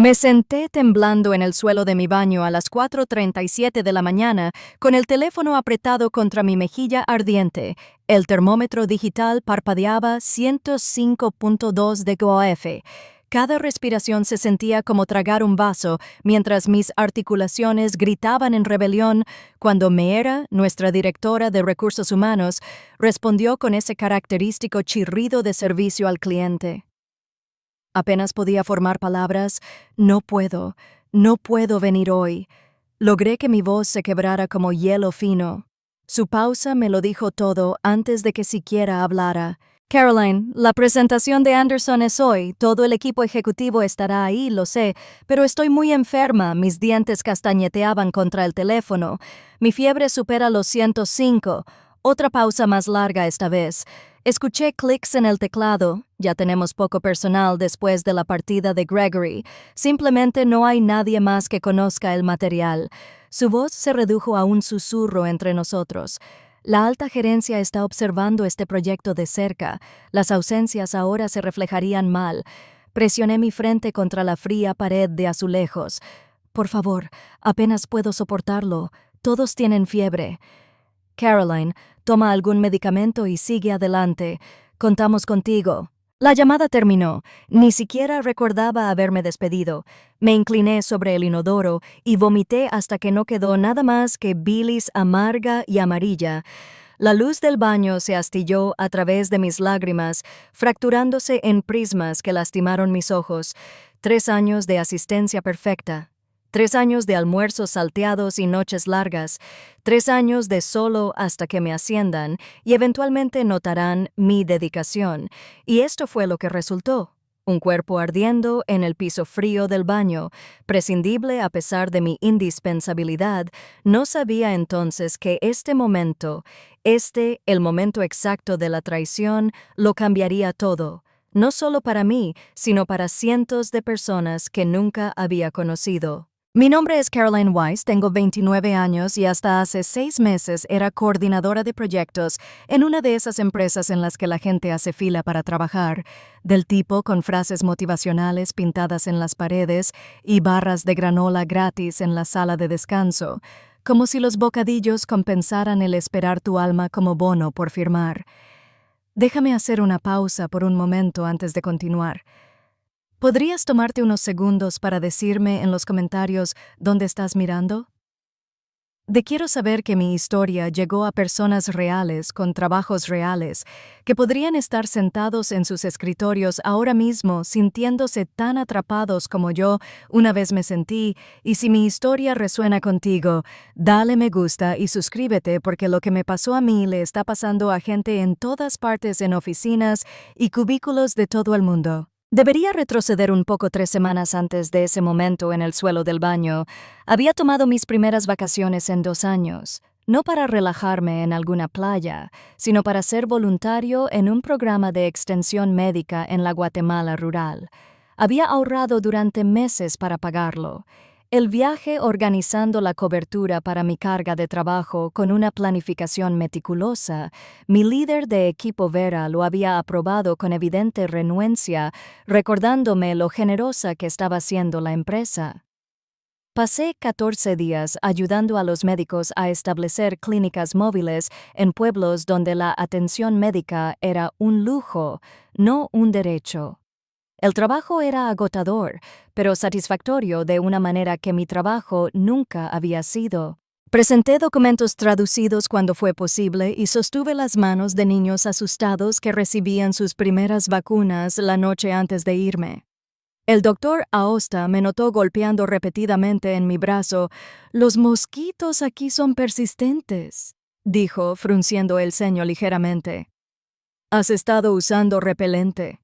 Me senté temblando en el suelo de mi baño a las 4:37 de la mañana, con el teléfono apretado contra mi mejilla ardiente. El termómetro digital parpadeaba 105.2 de GOF. Cada respiración se sentía como tragar un vaso, mientras mis articulaciones gritaban en rebelión cuando Meera, nuestra directora de Recursos Humanos, respondió con ese característico chirrido de servicio al cliente. Apenas podía formar palabras. No puedo venir hoy. Logré que mi voz se quebrara como hielo fino. Su pausa me lo dijo todo antes de que siquiera hablara. Caroline, la presentación de Anderson es hoy. Todo el equipo ejecutivo estará ahí, lo sé, pero estoy muy enferma. Mis dientes castañeteaban contra el teléfono. Mi fiebre supera los 105. Otra pausa más larga esta vez. Escuché clics en el teclado. Ya tenemos poco personal después de la partida de Gregory. Simplemente no hay nadie más que conozca el material. Su voz se redujo a un susurro entre nosotros. La alta gerencia está observando este proyecto de cerca. Las ausencias ahora se reflejarían mal. Presioné mi frente contra la fría pared de azulejos. Por favor, apenas puedo soportarlo. Todos tienen fiebre. Caroline, toma algún medicamento y sigue adelante. Contamos contigo. La llamada terminó. Ni siquiera recordaba haberme despedido. Me incliné sobre el inodoro y vomité hasta que no quedó nada más que bilis amarga y amarilla. La luz del baño se astilló a través de mis lágrimas, fracturándose en prismas que lastimaron mis ojos. 3 años de asistencia perfecta. 3 años de almuerzos salteados y noches largas, 3 años de solo hasta que me asciendan y eventualmente notarán mi dedicación. Y esto fue lo que resultó. Un cuerpo ardiendo en el piso frío del baño, prescindible a pesar de mi indispensabilidad. No sabía entonces que este momento, el momento exacto de la traición, lo cambiaría todo. No solo para mí, sino para cientos de personas que nunca había conocido. Mi nombre es Caroline Weiss, tengo 29 años y hasta hace 6 meses era coordinadora de proyectos en una de esas empresas en las que la gente hace fila para trabajar, del tipo con frases motivacionales pintadas en las paredes y barras de granola gratis en la sala de descanso, como si los bocadillos compensaran el esperar tu alma como bono por firmar. Déjame hacer una pausa por un momento antes de continuar. ¿Podrías tomarte unos segundos para decirme en los comentarios dónde estás mirando? Quiero saber que mi historia llegó a personas reales con trabajos reales, que podrían estar sentados en sus escritorios ahora mismo sintiéndose tan atrapados como yo una vez me sentí, y si mi historia resuena contigo, dale me gusta y suscríbete porque lo que me pasó a mí le está pasando a gente en todas partes en oficinas y cubículos de todo el mundo. Debería retroceder un poco 3 semanas antes de ese momento en el suelo del baño. Había tomado mis primeras vacaciones en 2 años, no para relajarme en alguna playa, sino para ser voluntario en un programa de extensión médica en la Guatemala rural. Había ahorrado durante meses para pagarlo. El viaje organizando la cobertura para mi carga de trabajo con una planificación meticulosa, mi líder de equipo Vera lo había aprobado con evidente renuencia, recordándome lo generosa que estaba siendo la empresa. Pasé 14 días ayudando a los médicos a establecer clínicas móviles en pueblos donde la atención médica era un lujo, no un derecho. El trabajo era agotador, pero satisfactorio de una manera que mi trabajo nunca había sido. Presenté documentos traducidos cuando fue posible y sostuve las manos de niños asustados que recibían sus primeras vacunas la noche antes de irme. El doctor Aosta me notó golpeando repetidamente en mi brazo. «Los mosquitos aquí son persistentes», dijo, frunciendo el ceño ligeramente. «¿Has estado usando repelente?»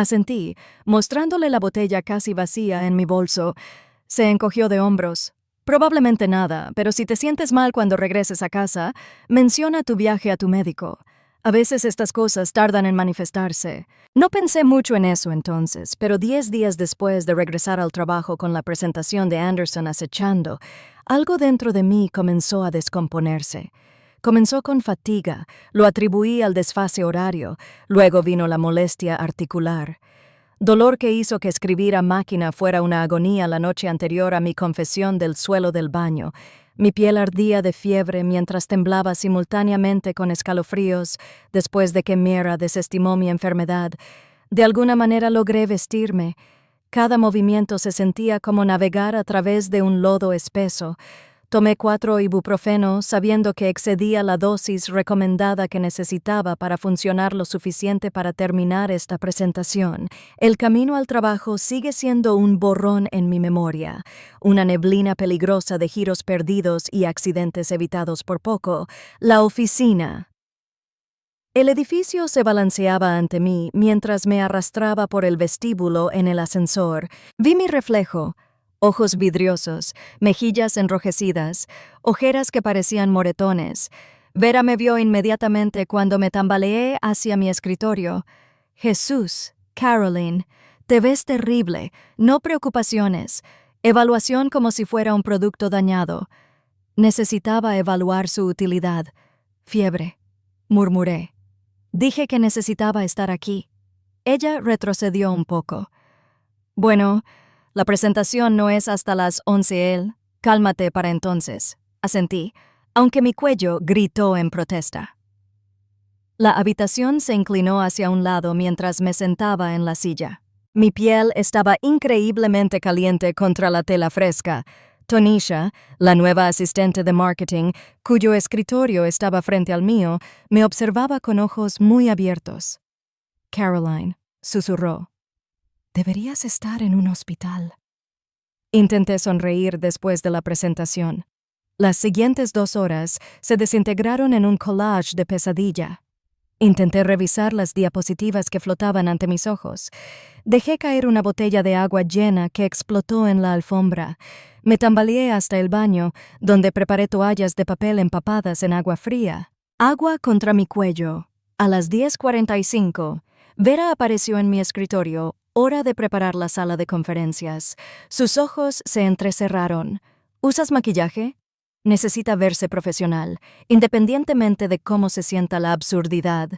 Asentí, mostrándole la botella casi vacía en mi bolso. Se encogió de hombros. «Probablemente nada, pero si te sientes mal cuando regreses a casa, menciona tu viaje a tu médico. A veces estas cosas tardan en manifestarse». No pensé mucho en eso entonces, pero 10 días después de regresar al trabajo con la presentación de Anderson acechando, algo dentro de mí comenzó a descomponerse. Comenzó con fatiga, lo atribuí al desfase horario, luego vino la molestia articular. Dolor que hizo que escribir a máquina fuera una agonía la noche anterior a mi confesión del suelo del baño. Mi piel ardía de fiebre mientras temblaba simultáneamente con escalofríos después de que Mira desestimó mi enfermedad. De alguna manera logré vestirme. Cada movimiento se sentía como navegar a través de un lodo espeso. Tomé 4 ibuprofeno sabiendo que excedía la dosis recomendada que necesitaba para funcionar lo suficiente para terminar esta presentación. El camino al trabajo sigue siendo un borrón en mi memoria, una neblina peligrosa de giros perdidos y accidentes evitados por poco. La oficina. El edificio se balanceaba ante mí mientras me arrastraba por el vestíbulo en el ascensor. Vi mi reflejo. Ojos vidriosos, mejillas enrojecidas, ojeras que parecían moretones. Vera me vio inmediatamente cuando me tambaleé hacia mi escritorio. Jesús, Caroline, te ves terrible, no preocupaciones. Evaluación como si fuera un producto dañado. Necesitaba evaluar su utilidad. Fiebre, murmuré. Dije que necesitaba estar aquí. Ella retrocedió un poco. Bueno, la presentación no es hasta las 11. Cálmate para entonces, asentí, aunque mi cuello gritó en protesta. La habitación se inclinó hacia un lado mientras me sentaba en la silla. Mi piel estaba increíblemente caliente contra la tela fresca. Tonisha, la nueva asistente de marketing, cuyo escritorio estaba frente al mío, me observaba con ojos muy abiertos. Caroline, susurró. Deberías estar en un hospital. Intenté sonreír después de la presentación. Las siguientes 2 horas se desintegraron en un collage de pesadilla. Intenté revisar las diapositivas que flotaban ante mis ojos. Dejé caer una botella de agua llena que explotó en la alfombra. Me tambaleé hasta el baño, donde preparé toallas de papel empapadas en agua fría. Agua contra mi cuello. A las 10:45, Vera apareció en mi escritorio, hora de preparar la sala de conferencias. Sus ojos se entrecerraron. ¿Usas maquillaje? Necesita verse profesional, independientemente de cómo se sienta la absurdidad.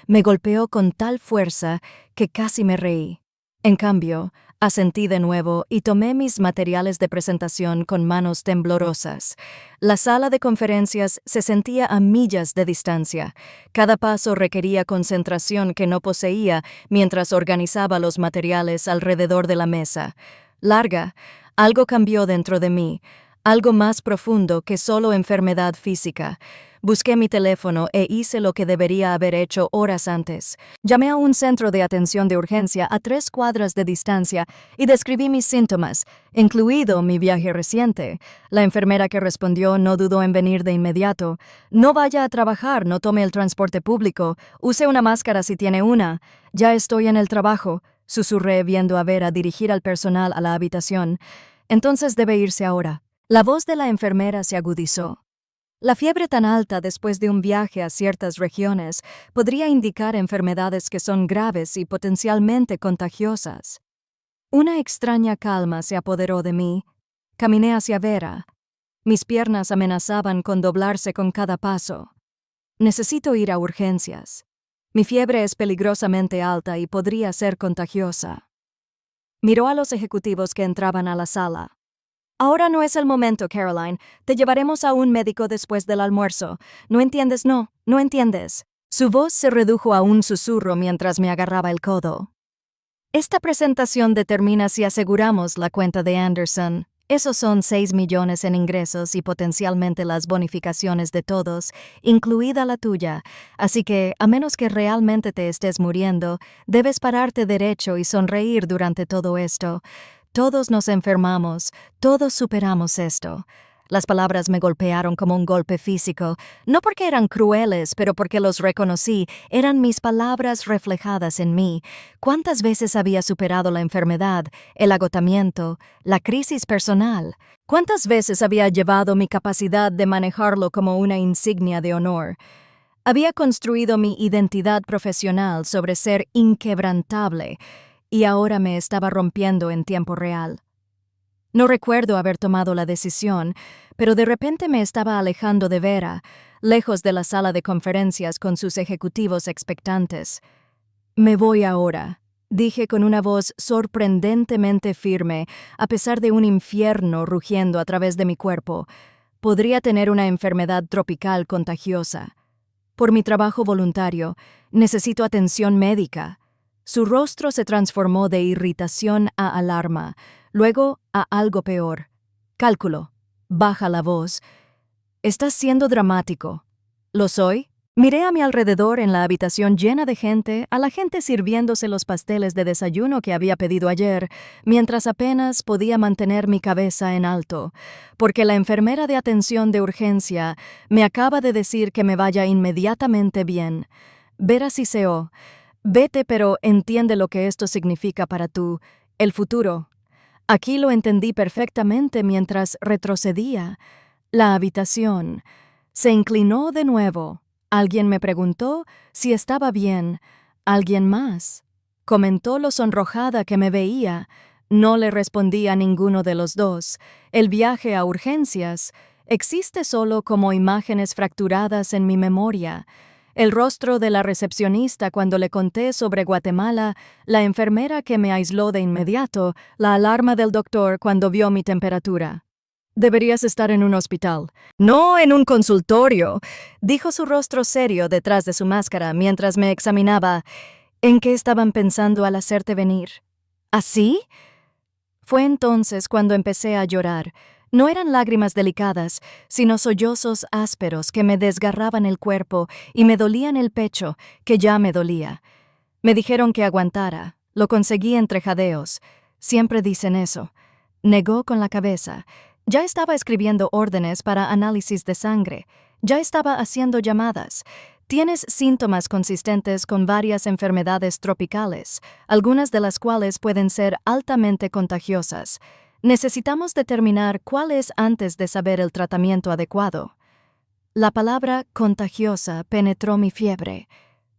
Me golpeó con tal fuerza que casi me reí. En cambio, asentí de nuevo y tomé mis materiales de presentación con manos temblorosas. La sala de conferencias se sentía a millas de distancia. Cada paso requería concentración que no poseía mientras organizaba los materiales alrededor de la mesa. Larga, algo cambió dentro de mí. Algo más profundo que solo enfermedad física. Busqué mi teléfono e hice lo que debería haber hecho horas antes. Llamé a un centro de atención de urgencia a 3 cuadras de distancia y describí mis síntomas, incluido mi viaje reciente. La enfermera que respondió no dudó en venir de inmediato. No vaya a trabajar, no tome el transporte público. Use una máscara si tiene una. Ya estoy en el trabajo, susurré viendo a Vera dirigir al personal a la habitación. Entonces debe irse ahora. La voz de la enfermera se agudizó. La fiebre tan alta después de un viaje a ciertas regiones podría indicar enfermedades que son graves y potencialmente contagiosas. Una extraña calma se apoderó de mí. Caminé hacia Vera. Mis piernas amenazaban con doblarse con cada paso. Necesito ir a urgencias. Mi fiebre es peligrosamente alta y podría ser contagiosa. Miró a los ejecutivos que entraban a la sala. Ahora no es el momento, Caroline. Te llevaremos a un médico después del almuerzo. ¿No entiendes? No entiendes. Su voz se redujo a un susurro mientras me agarraba el codo. Esta presentación determina si aseguramos la cuenta de Anderson. Esos son 6 millones en ingresos y potencialmente las bonificaciones de todos, incluida la tuya. Así que, a menos que realmente te estés muriendo, debes pararte derecho y sonreír durante todo esto. Todos nos enfermamos, todos superamos esto. Las palabras me golpearon como un golpe físico, no porque eran crueles, pero porque los reconocí, eran mis palabras reflejadas en mí. ¿Cuántas veces había superado la enfermedad, el agotamiento, la crisis personal? ¿Cuántas veces había llevado mi capacidad de manejarlo como una insignia de honor? Había construido mi identidad profesional sobre ser inquebrantable, y ahora me estaba rompiendo en tiempo real. No recuerdo haber tomado la decisión, pero de repente me estaba alejando de Vera, lejos de la sala de conferencias con sus ejecutivos expectantes. Me voy ahora, Dije con una voz sorprendentemente firme, a pesar de un infierno rugiendo a través de mi cuerpo. Podría tener una enfermedad tropical contagiosa. Por mi trabajo voluntario, necesito atención médica. Su rostro se transformó de irritación a alarma, luego a algo peor. Cálculo. Baja la voz. Estás siendo dramático. ¿Lo soy? Miré a mi alrededor en la habitación llena de gente, a la gente sirviéndose los pasteles de desayuno que había pedido ayer, mientras apenas podía mantener mi cabeza en alto, porque la enfermera de atención de urgencia me acaba de decir que me vaya inmediatamente bien. Vera Ciceo, vete, pero entiende lo que esto significa para el futuro. Aquí lo entendí perfectamente mientras retrocedía. La habitación se inclinó de nuevo. Alguien me preguntó si estaba bien. Alguien más comentó lo sonrojada que me veía. No le respondí a ninguno de los dos. El viaje a urgencias existe solo como imágenes fracturadas en mi memoria. El rostro de la recepcionista cuando le conté sobre Guatemala, la enfermera que me aisló de inmediato, la alarma del doctor cuando vio mi temperatura. Deberías estar en un hospital. No en un consultorio, dijo su rostro serio detrás de su máscara mientras me examinaba. ¿En qué estaban pensando al hacerte venir? ¿Así? Fue entonces cuando empecé a llorar. No eran lágrimas delicadas, sino sollozos ásperos que me desgarraban el cuerpo y me dolían el pecho, que ya me dolía. Me dijeron que aguantara. Lo conseguí entre jadeos. Siempre dicen eso. Negó con la cabeza. Ya estaba escribiendo órdenes para análisis de sangre. Ya estaba haciendo llamadas. Tienes síntomas consistentes con varias enfermedades tropicales, algunas de las cuales pueden ser altamente contagiosas. Necesitamos determinar cuál es antes de saber el tratamiento adecuado. La palabra contagiosa penetró mi fiebre.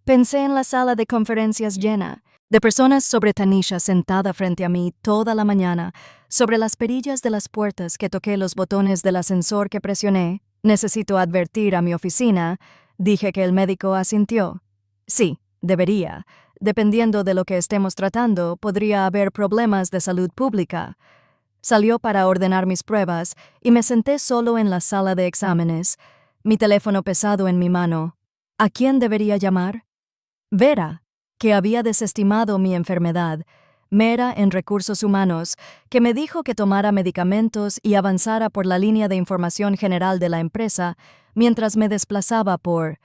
Pensé en la sala de conferencias llena, de personas sobre Tanisha sentada frente a mí toda la mañana, sobre las perillas de las puertas que toqué, los botones del ascensor que presioné. Necesito advertir a mi oficina. Dije que el médico asintió. Sí, debería. Dependiendo de lo que estemos tratando, podría haber problemas de salud pública. Salió para ordenar mis pruebas y me senté solo en la sala de exámenes, mi teléfono pesado en mi mano. ¿A quién debería llamar? Vera, que había desestimado mi enfermedad. Mera en recursos humanos, que me dijo que tomara medicamentos y avanzara por la línea de información general de la empresa mientras me desplazaba por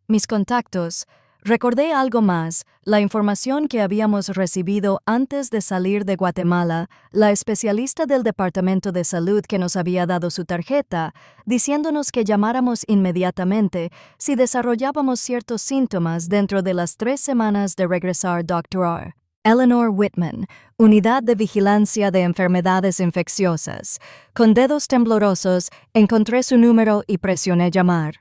mis contactos. Recordé algo más, la información que habíamos recibido antes de salir de Guatemala, la especialista del Departamento de Salud que nos había dado su tarjeta, diciéndonos que llamáramos inmediatamente si desarrollábamos ciertos síntomas dentro de las 3 semanas de regresar Dr. Eleanor Whitman, Unidad de Vigilancia de Enfermedades Infecciosas. Con dedos temblorosos, encontré su número y presioné llamar.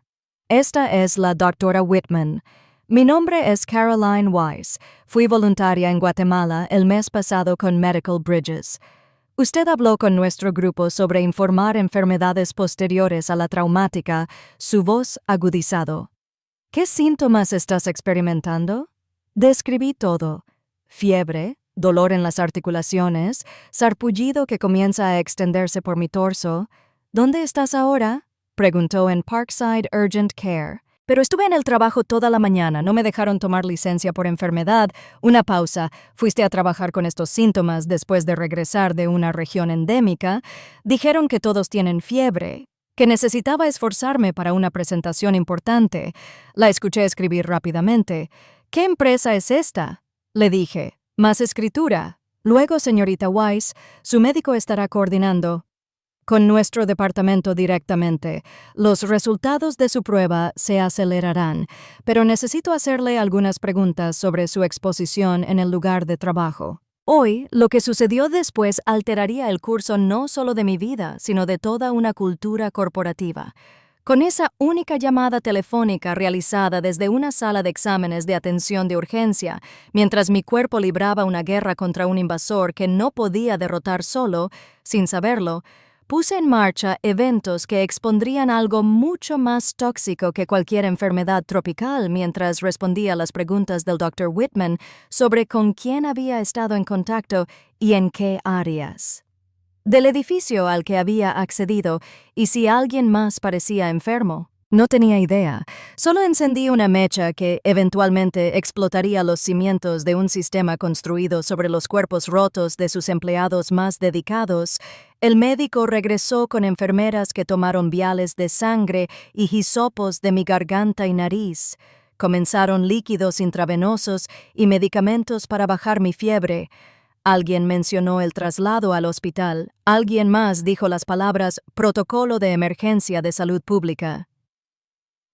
Esta es la doctora Whitman. Mi nombre es Caroline Weiss. Fui voluntaria en Guatemala el mes pasado con Medical Bridges. Usted habló con nuestro grupo sobre informar enfermedades posteriores a la traumática, su voz agudizado. ¿Qué síntomas estás experimentando? Describí todo. Fiebre, dolor en las articulaciones, sarpullido que comienza a extenderse por mi torso. ¿Dónde estás ahora? Preguntó en Parkside Urgent Care. Pero estuve en el trabajo toda la mañana, no me dejaron tomar licencia por enfermedad. Una pausa. Fuiste a trabajar con estos síntomas después de regresar de una región endémica. Dijeron que todos tienen fiebre, que necesitaba esforzarme para una presentación importante. La escuché escribir rápidamente. ¿Qué empresa es esta? Le dije. Más escritura. Luego, señorita Weiss, su médico estará coordinando con nuestro departamento directamente. Los resultados de su prueba se acelerarán, pero necesito hacerle algunas preguntas sobre su exposición en el lugar de trabajo. Hoy, lo que sucedió después alteraría el curso no solo de mi vida, sino de toda una cultura corporativa. Con esa única llamada telefónica realizada desde una sala de exámenes de atención de urgencia, mientras mi cuerpo libraba una guerra contra un invasor que no podía derrotar solo, sin saberlo, Puse en marcha eventos que expondrían algo mucho más tóxico que cualquier enfermedad tropical mientras respondía a las preguntas del Dr. Whitman sobre con quién había estado en contacto y en qué áreas. Del edificio al que había accedido y si alguien más parecía enfermo. No tenía idea. Solo encendí una mecha que eventualmente explotaría los cimientos de un sistema construido sobre los cuerpos rotos de sus empleados más dedicados. El médico regresó con enfermeras que tomaron viales de sangre y hisopos de mi garganta y nariz. Comenzaron líquidos intravenosos y medicamentos para bajar mi fiebre. Alguien mencionó el traslado al hospital. Alguien más dijo las palabras protocolo de emergencia de salud pública.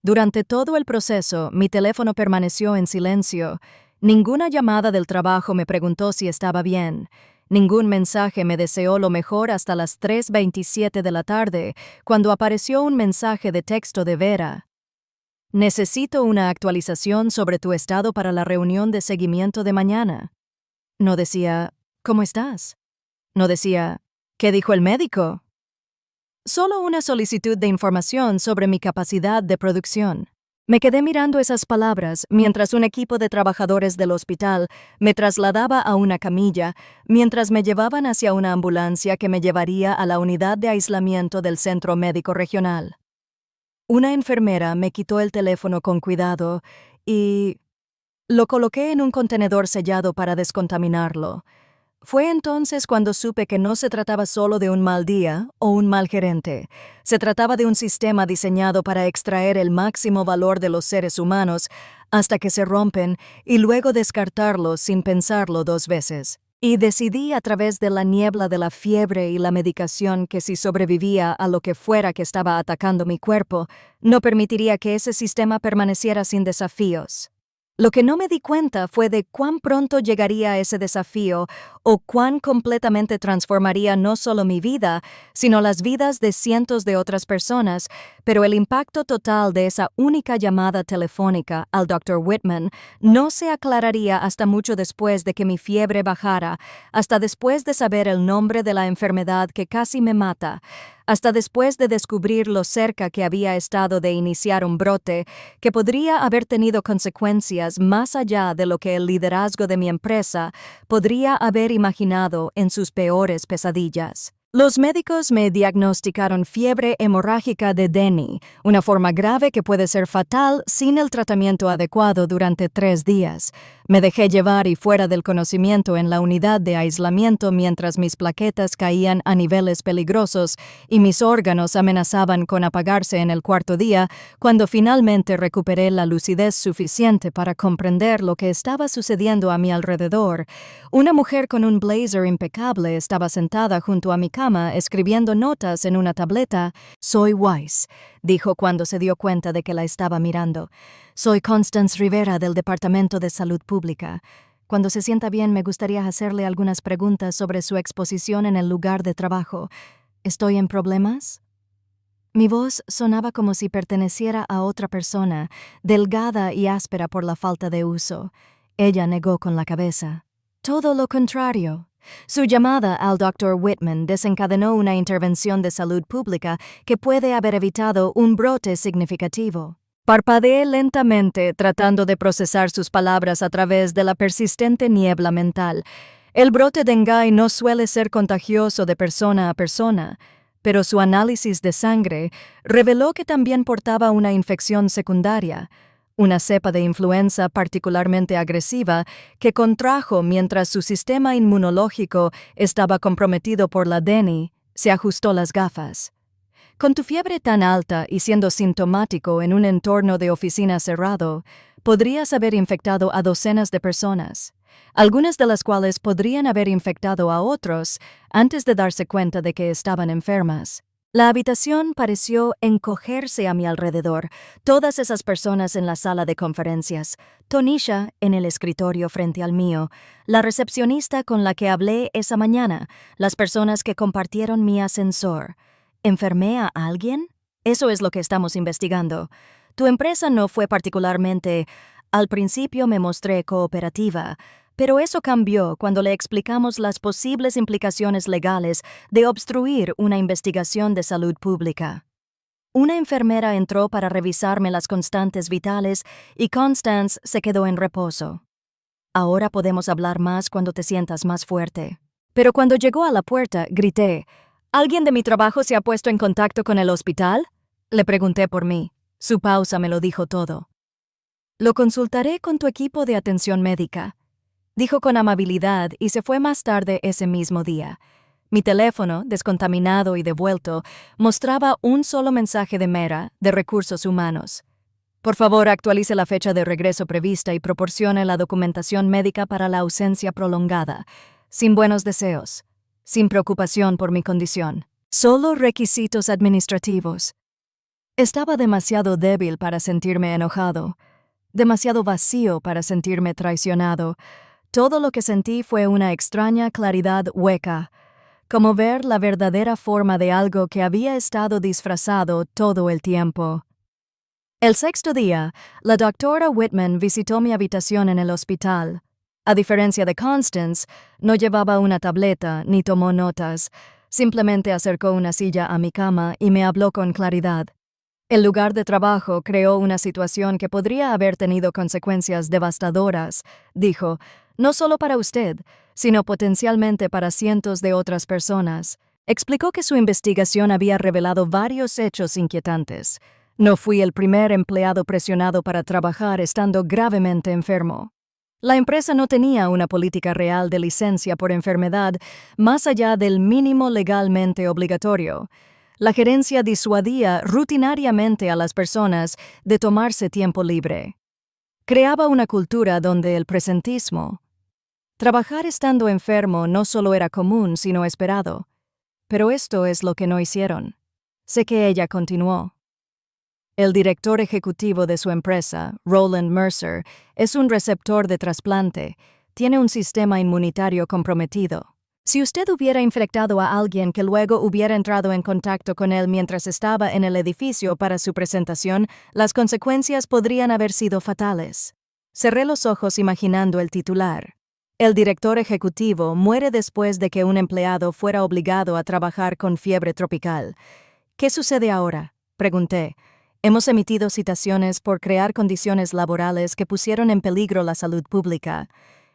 Durante todo el proceso, mi teléfono permaneció en silencio. Ninguna llamada del trabajo me preguntó si estaba bien. Ningún mensaje me deseó lo mejor hasta las 3:27 de la tarde, cuando apareció un mensaje de texto de Vera. Necesito una actualización sobre tu estado para la reunión de seguimiento de mañana. No decía, ¿cómo estás? No decía, ¿qué dijo el médico? Solo una solicitud de información sobre mi capacidad de producción. Me quedé mirando esas palabras mientras un equipo de trabajadores del hospital me trasladaba a una camilla, mientras me llevaban hacia una ambulancia que me llevaría a la unidad de aislamiento del Centro Médico Regional. Una enfermera me quitó el teléfono con cuidado y lo coloqué en un contenedor sellado para descontaminarlo. Fue entonces cuando supe que no se trataba solo de un mal día o un mal gerente. Se trataba de un sistema diseñado para extraer el máximo valor de los seres humanos hasta que se rompen y luego descartarlos sin pensarlo 2 veces. Y decidí a través de la niebla de la fiebre y la medicación que si sobrevivía a lo que fuera que estaba atacando mi cuerpo, no permitiría que ese sistema permaneciera sin desafíos. Lo que no me di cuenta fue de cuán pronto llegaría ese desafío o cuán completamente transformaría no solo mi vida, sino las vidas de cientos de otras personas, pero el impacto total de esa única llamada telefónica al Dr. Whitman no se aclararía hasta mucho después de que mi fiebre bajara, hasta después de saber el nombre de la enfermedad que casi me mata, hasta después de descubrir lo cerca que había estado de iniciar un brote que podría haber tenido consecuencias más allá de lo que el liderazgo de mi empresa podría haber imaginado en sus peores pesadillas. Los médicos me diagnosticaron fiebre hemorrágica de Denny, una forma grave que puede ser fatal sin el tratamiento adecuado durante 3 días. Me dejé llevar y fuera del conocimiento en la unidad de aislamiento mientras mis plaquetas caían a niveles peligrosos y mis órganos amenazaban con apagarse en el 4º día, cuando finalmente recuperé la lucidez suficiente para comprender lo que estaba sucediendo a mi alrededor. Una mujer con un blazer impecable estaba sentada junto a mi cama escribiendo notas en una tableta. «Soy Weiss», dijo cuando se dio cuenta de que la estaba mirando. «Soy Constance Rivera del Departamento de Salud Pública. Cuando se sienta bien me gustaría hacerle algunas preguntas sobre su exposición en el lugar de trabajo. ¿Estoy en problemas?» Mi voz sonaba como si perteneciera a otra persona, delgada y áspera por la falta de uso. Ella negó con la cabeza. «Todo lo contrario». Su llamada al Dr. Whitman desencadenó una intervención de salud pública que puede haber evitado un brote significativo. Parpadeé lentamente, tratando de procesar sus palabras a través de la persistente niebla mental. El brote dengue no suele ser contagioso de persona a persona, pero su análisis de sangre reveló que también portaba una infección secundaria, una cepa de influenza particularmente agresiva que contrajo mientras su sistema inmunológico estaba comprometido por la Denny. Se ajustó las gafas. «Con tu fiebre tan alta y siendo sintomático en un entorno de oficina cerrado, podrías haber infectado a docenas de personas, algunas de las cuales podrían haber infectado a otros antes de darse cuenta de que estaban enfermas». La habitación pareció encogerse a mi alrededor, todas esas personas en la sala de conferencias, Tonisha en el escritorio frente al mío, la recepcionista con la que hablé esa mañana, las personas que compartieron mi ascensor. ¿Enfermé a alguien? Eso es lo que estamos investigando. Tu empresa no fue particularmente... Al principio me mostré cooperativa, Pero eso cambió cuando le explicamos las posibles implicaciones legales de obstruir una investigación de salud pública. Una enfermera entró para revisarme las constantes vitales y Constance se quedó en reposo. Ahora podemos hablar más cuando te sientas más fuerte. Pero cuando llegó a la puerta, grité, ¿alguien de mi trabajo se ha puesto en contacto con el hospital? Le pregunté por mí. Su pausa me lo dijo todo. Lo consultaré con tu equipo de atención médica, dijo con amabilidad y se fue más tarde ese mismo día. Mi teléfono, descontaminado y devuelto, mostraba un solo mensaje de Mera, de Recursos Humanos. Por favor, actualice la fecha de regreso prevista y proporcione la documentación médica para la ausencia prolongada. Sin buenos deseos. Sin preocupación por mi condición. Solo requisitos administrativos. Estaba demasiado débil para sentirme enojado. Demasiado vacío para sentirme traicionado. Todo lo que sentí fue una extraña claridad hueca, como ver la verdadera forma de algo que había estado disfrazado todo el tiempo. El sexto día, la doctora Whitman visitó mi habitación en el hospital. A diferencia de Constance, no llevaba una tableta ni tomó notas. Simplemente acercó una silla a mi cama y me habló con claridad. El lugar de trabajo creó una situación que podría haber tenido consecuencias devastadoras, dijo, no solo para usted, sino potencialmente para cientos de otras personas. Explicó que su investigación había revelado varios hechos inquietantes. No fui el primer empleado presionado para trabajar estando gravemente enfermo. La empresa no tenía una política real de licencia por enfermedad más allá del mínimo legalmente obligatorio. La gerencia disuadía rutinariamente a las personas de tomarse tiempo libre. Creaba una cultura donde el presentismo. Trabajar estando enfermo no solo era común, sino esperado. Pero esto es lo que no hicieron. Sé que ella continuó. El director ejecutivo de su empresa, Roland Mercer, es un receptor de trasplante. Tiene un sistema inmunitario comprometido. Si usted hubiera infectado a alguien que luego hubiera entrado en contacto con él mientras estaba en el edificio para su presentación, las consecuencias podrían haber sido fatales. Cerré los ojos imaginando el titular. El director ejecutivo muere después de que un empleado fuera obligado a trabajar con fiebre tropical. ¿Qué sucede ahora?, pregunté. Hemos emitido citaciones por crear condiciones laborales que pusieron en peligro la salud pública.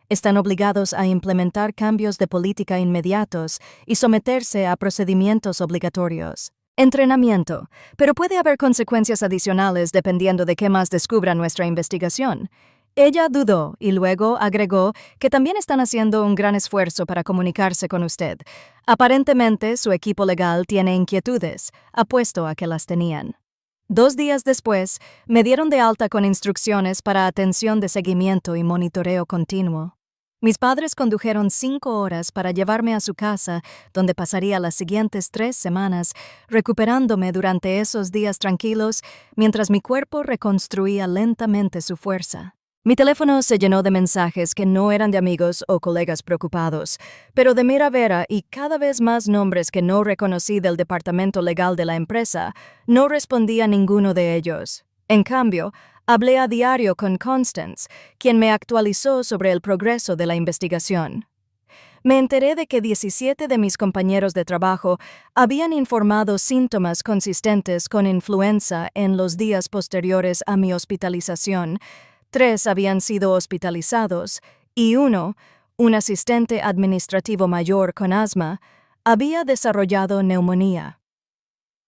Están obligados a implementar cambios de política inmediatos y someterse a procedimientos obligatorios. Entrenamiento, pero puede haber consecuencias adicionales dependiendo de qué más descubra nuestra investigación. Ella dudó y luego agregó que también están haciendo un gran esfuerzo para comunicarse con usted. Aparentemente, su equipo legal tiene inquietudes. Apuesto a que las tenían. 2 días después, me dieron de alta con instrucciones para atención de seguimiento y monitoreo continuo. Mis padres condujeron 5 horas para llevarme a su casa, donde pasaría las siguientes 3 semanas, recuperándome durante esos días tranquilos, mientras mi cuerpo reconstruía lentamente su fuerza. Mi teléfono se llenó de mensajes que no eran de amigos o colegas preocupados, pero de Mera Vera y cada vez más nombres que no reconocí del departamento legal de la empresa. No respondí a ninguno de ellos. En cambio, hablé a diario con Constance, quien me actualizó sobre el progreso de la investigación. Me enteré de que 17 de mis compañeros de trabajo habían informado síntomas consistentes con influenza en los días posteriores a mi hospitalización. 3 habían sido hospitalizados y 1, un asistente administrativo mayor con asma, había desarrollado neumonía.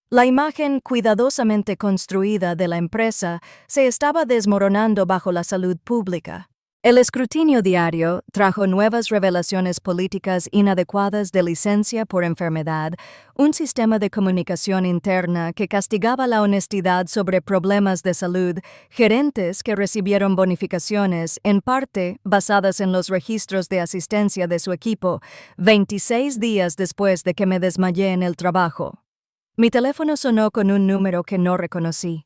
La imagen cuidadosamente construida de la empresa se estaba desmoronando bajo la salud pública. El escrutinio diario trajo nuevas revelaciones políticas inadecuadas de licencia por enfermedad, un sistema de comunicación interna que castigaba la honestidad sobre problemas de salud, gerentes que recibieron bonificaciones, en parte basadas en los registros de asistencia de su equipo, 26 días después de que me desmayé en el trabajo. Mi teléfono sonó con un número que no reconocí.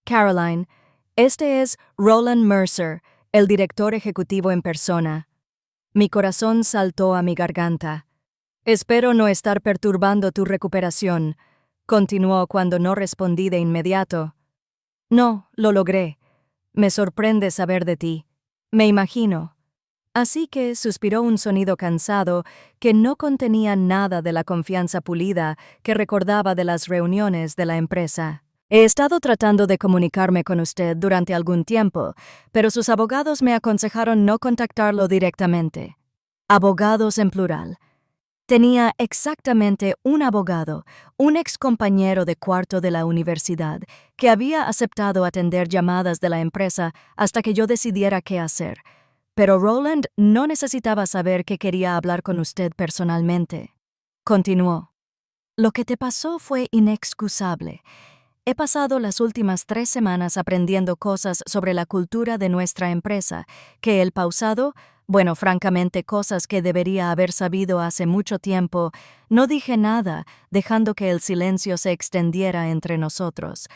Caroline, este es Roland Mercer, el director ejecutivo en persona. Mi corazón saltó a mi garganta. Espero no estar perturbando tu recuperación, continuó cuando no respondí de inmediato. No, lo logré. Me sorprende saber de ti. Me imagino. Así que suspiró un sonido cansado que no contenía nada de la confianza pulida que recordaba de las reuniones de la empresa. He estado tratando de comunicarme con usted durante algún tiempo, pero sus abogados me aconsejaron no contactarlo directamente. Abogados en plural. Tenía exactamente un abogado, un excompañero de cuarto de la universidad, que había aceptado atender llamadas de la empresa hasta que yo decidiera qué hacer. Pero Roland no necesitaba saber que quería hablar con usted personalmente. Continuó. Lo que te pasó fue inexcusable. He pasado las últimas 3 semanas aprendiendo cosas sobre la cultura de nuestra empresa, que el pausado, bueno, francamente cosas que debería haber sabido hace mucho tiempo, no dije nada, dejando que el silencio se extendiera entre nosotros.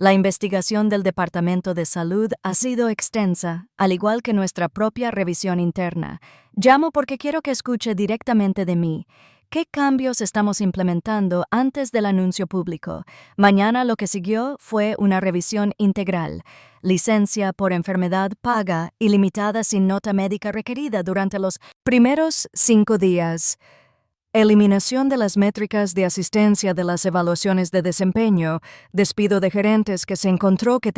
La investigación del Departamento de Salud ha sido extensa, al igual que nuestra propia revisión interna. Llamo porque quiero que escuche directamente de mí. ¿Qué cambios estamos implementando antes del anuncio público? Mañana lo que siguió fue una revisión integral. Licencia por enfermedad paga y limitada sin nota médica requerida durante los primeros 5 días. Eliminación de las métricas de asistencia de las evaluaciones de desempeño, despido de gerentes que se encontró que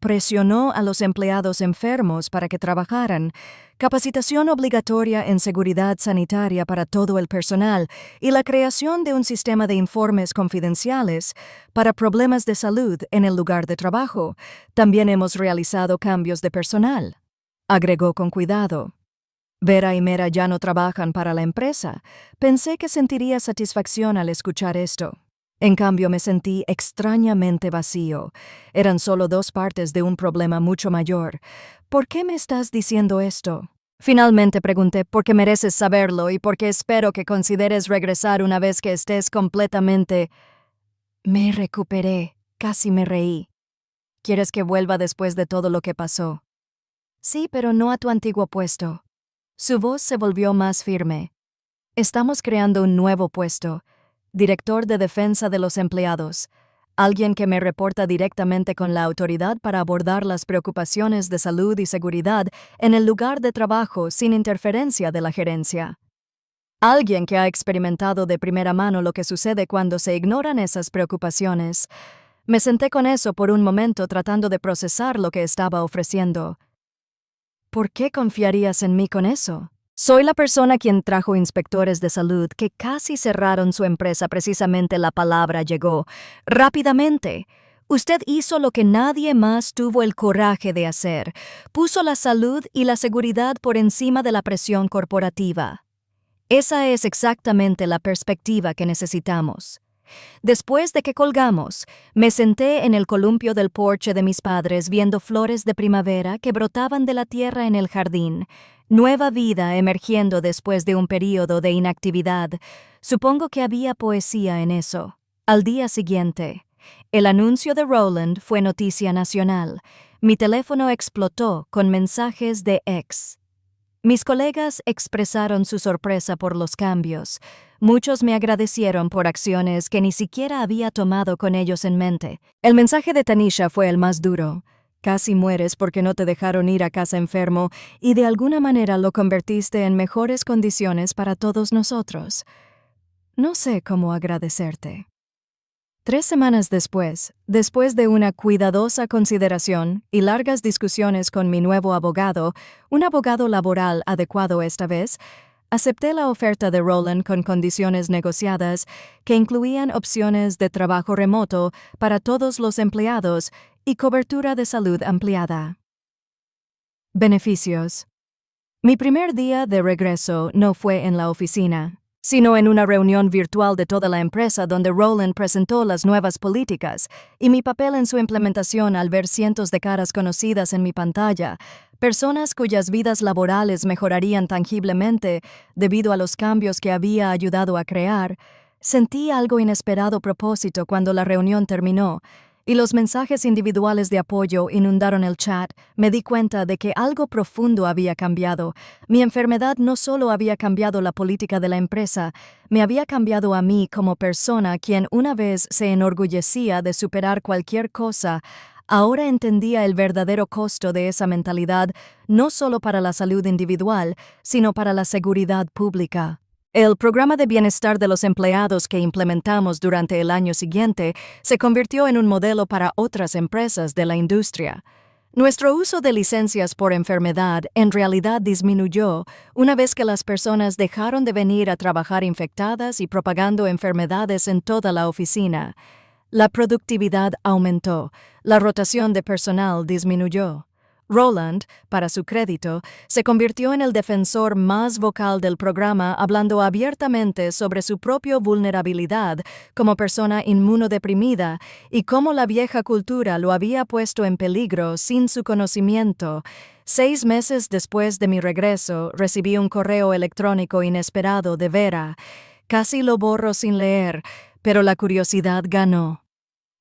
presionó a los empleados enfermos para que trabajaran, capacitación obligatoria en seguridad sanitaria para todo el personal y la creación de un sistema de informes confidenciales para problemas de salud en el lugar de trabajo. También hemos realizado cambios de personal. Agregó con cuidado. Vera y Mera ya no trabajan para la empresa. Pensé que sentiría satisfacción al escuchar esto. En cambio, me sentí extrañamente vacío. Eran solo 2 partes de un problema mucho mayor. ¿Por qué me estás diciendo esto? Finalmente pregunté porque mereces saberlo y porque espero que consideres regresar una vez que estés completamente... Me recuperé. Casi me reí. ¿Quieres que vuelva después de todo lo que pasó? Sí, pero no a tu antiguo puesto. Su voz se volvió más firme. Estamos creando un nuevo puesto, director de defensa de los empleados, alguien que me reporta directamente con la autoridad para abordar las preocupaciones de salud y seguridad en el lugar de trabajo sin interferencia de la gerencia. Alguien que ha experimentado de primera mano lo que sucede cuando se ignoran esas preocupaciones. Me senté con eso por un momento tratando de procesar lo que estaba ofreciendo. ¿Por qué confiarías en mí con eso? Soy la persona quien trajo inspectores de salud que casi cerraron su empresa precisamente la palabra llegó. Rápidamente. Usted hizo lo que nadie más tuvo el coraje de hacer. Puso la salud y la seguridad por encima de la presión corporativa. Esa es exactamente la perspectiva que necesitamos. Después de que colgamos, me senté en el columpio del porche de mis padres viendo flores de primavera que brotaban de la tierra en el jardín, nueva vida emergiendo después de un período de inactividad. Supongo que había poesía en eso. Al día siguiente, el anuncio de Roland fue noticia nacional. Mi teléfono explotó con mensajes de ex. Mis colegas expresaron su sorpresa por los cambios. Muchos me agradecieron por acciones que ni siquiera había tomado con ellos en mente. El mensaje de Tanisha fue el más duro. Casi mueres porque no te dejaron ir a casa enfermo y de alguna manera lo convertiste en mejores condiciones para todos nosotros. No sé cómo agradecerte. 3 semanas después de una cuidadosa consideración y largas discusiones con mi nuevo abogado, un abogado laboral adecuado esta vez, acepté la oferta de Roland con condiciones negociadas que incluían opciones de trabajo remoto para todos los empleados y cobertura de salud ampliada. Beneficios. Mi primer día de regreso no fue en la oficina, sino en una reunión virtual de toda la empresa donde Roland presentó las nuevas políticas y mi papel en su implementación al ver cientos de caras conocidas en mi pantalla, personas cuyas vidas laborales mejorarían tangiblemente debido a los cambios que había ayudado a crear. Sentí algo inesperado propósito cuando la reunión terminó y los mensajes individuales de apoyo inundaron el chat. Me di cuenta de que algo profundo había cambiado. Mi enfermedad no solo había cambiado la política de la empresa, me había cambiado a mí como persona quien una vez se enorgullecía de superar cualquier cosa. Ahora entendía el verdadero costo de esa mentalidad, no solo para la salud individual, sino para la seguridad pública. El programa de bienestar de los empleados que implementamos durante el año siguiente se convirtió en un modelo para otras empresas de la industria. Nuestro uso de licencias por enfermedad en realidad disminuyó una vez que las personas dejaron de venir a trabajar infectadas y propagando enfermedades en toda la oficina. La productividad aumentó, la rotación de personal disminuyó. Roland, para su crédito, se convirtió en el defensor más vocal del programa, hablando abiertamente sobre su propia vulnerabilidad como persona inmunodeprimida y cómo la vieja cultura lo había puesto en peligro sin su conocimiento. 6 meses después de mi regreso, recibí un correo electrónico inesperado de Vera. Casi lo borro sin leer, pero la curiosidad ganó.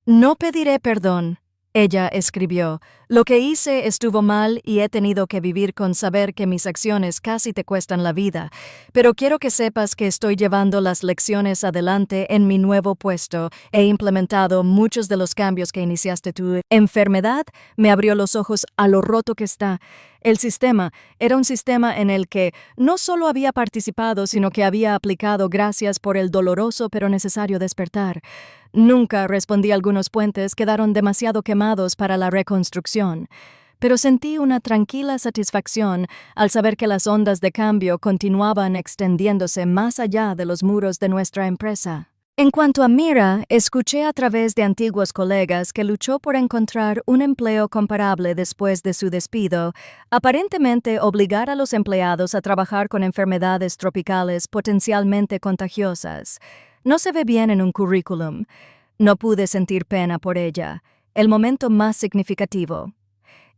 No pediré perdón. Ella escribió, lo que hice estuvo mal y he tenido que vivir con saber que mis acciones casi te cuestan la vida, pero quiero que sepas que estoy llevando las lecciones adelante en mi nuevo puesto. He implementado muchos de los cambios que iniciaste tú. Enfermedad me abrió los ojos a lo roto que está. El sistema era un sistema en el que no solo había participado, sino que había aplicado gracias por el doloroso pero necesario despertar. Nunca, respondí, algunos puentes quedaron demasiado quemados para la reconstrucción, pero sentí una tranquila satisfacción al saber que las ondas de cambio continuaban extendiéndose más allá de los muros de nuestra empresa. En cuanto a Mira, escuché a través de antiguos colegas que luchó por encontrar un empleo comparable después de su despido, aparentemente obligar a los empleados a trabajar con enfermedades tropicales potencialmente contagiosas. No se ve bien en un currículum. No pude sentir pena por ella. El momento más significativo.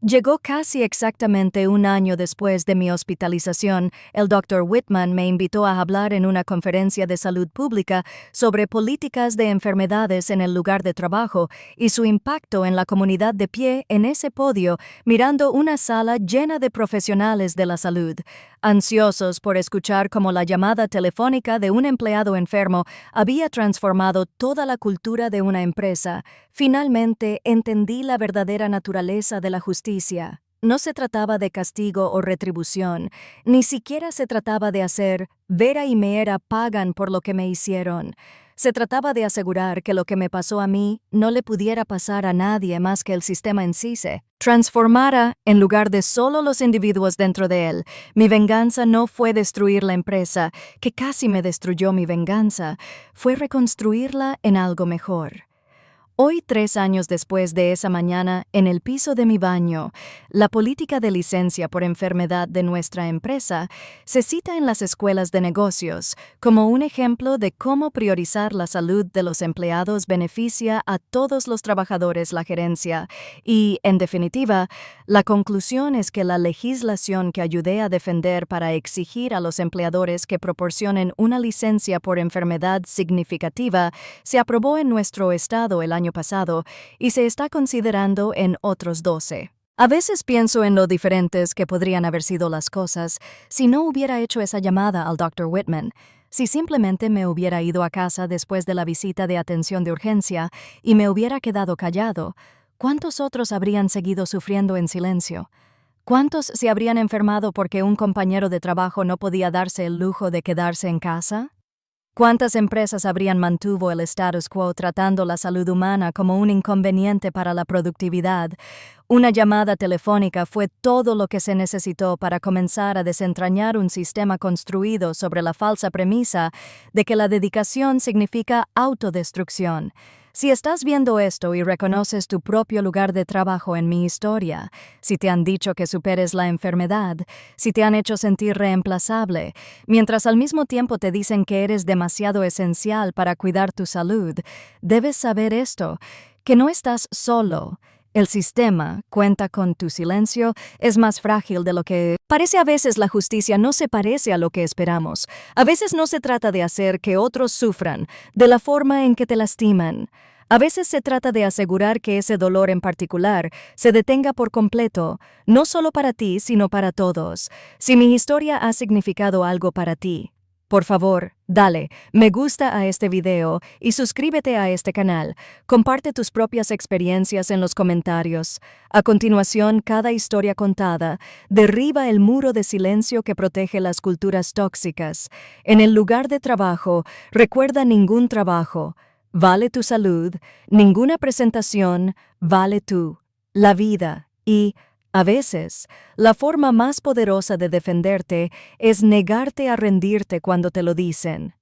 Llegó casi exactamente un año después de mi hospitalización. El Dr. Whitman me invitó a hablar en una conferencia de salud pública sobre políticas de enfermedades en el lugar de trabajo y su impacto en la comunidad, de pie en ese podio, mirando una sala llena de profesionales de la salud, ansiosos por escuchar cómo la llamada telefónica de un empleado enfermo había transformado toda la cultura de una empresa. Finalmente entendí la verdadera naturaleza de la justicia. No se trataba de castigo o retribución, ni siquiera se trataba de hacer Vera y Mera pagan por lo que me hicieron. Se trataba de asegurar que lo que me pasó a mí no le pudiera pasar a nadie más que el sistema en sí se transformara en lugar de solo los individuos dentro de él. Mi venganza no fue destruir la empresa, que casi me destruyó mi venganza, fue reconstruirla en algo mejor. Hoy, 3 años después de esa mañana, en el piso de mi baño, la política de licencia por enfermedad de nuestra empresa se cita en las escuelas de negocios como un ejemplo de cómo priorizar la salud de los empleados beneficia a todos los trabajadores, la gerencia, y, en definitiva, la conclusión es que la legislación que ayudé a defender para exigir a los empleadores que proporcionen una licencia por enfermedad significativa se aprobó en nuestro estado el año pasado y se está considerando en otros 12. A veces pienso en lo diferentes que podrían haber sido las cosas si no hubiera hecho esa llamada al Dr. Whitman, si simplemente me hubiera ido a casa después de la visita de atención de urgencia y me hubiera quedado callado. ¿Cuántos otros habrían seguido sufriendo en silencio? ¿Cuántos se habrían enfermado porque un compañero de trabajo no podía darse el lujo de quedarse en casa? ¿Cuántas empresas habrían mantuvo el status quo tratando la salud humana como un inconveniente para la productividad? Una llamada telefónica fue todo lo que se necesitó para comenzar a desentrañar un sistema construido sobre la falsa premisa de que la dedicación significa autodestrucción. Si estás viendo esto y reconoces tu propio lugar de trabajo en mi historia, si te han dicho que superes la enfermedad, si te han hecho sentir reemplazable, mientras al mismo tiempo te dicen que eres demasiado esencial para cuidar tu salud, debes saber esto, que no estás solo. El sistema cuenta con tu silencio, es más frágil de lo que parece. A veces la justicia no se parece a lo que esperamos. A veces no se trata de hacer que otros sufran de la forma en que te lastiman. A veces se trata de asegurar que ese dolor en particular se detenga por completo, no solo para ti, sino para todos. Si mi historia ha significado algo para ti, Por favor, dale me gusta a este video y suscríbete a este canal. Comparte tus propias experiencias en los comentarios. A continuación, cada historia contada derriba el muro de silencio que protege las culturas tóxicas. En el lugar de trabajo, recuerda ningún trabajo. Vale tu salud, ninguna presentación, vale tú, la vida y, a veces, la forma más poderosa de defenderte es negarte a rendirte cuando te lo dicen.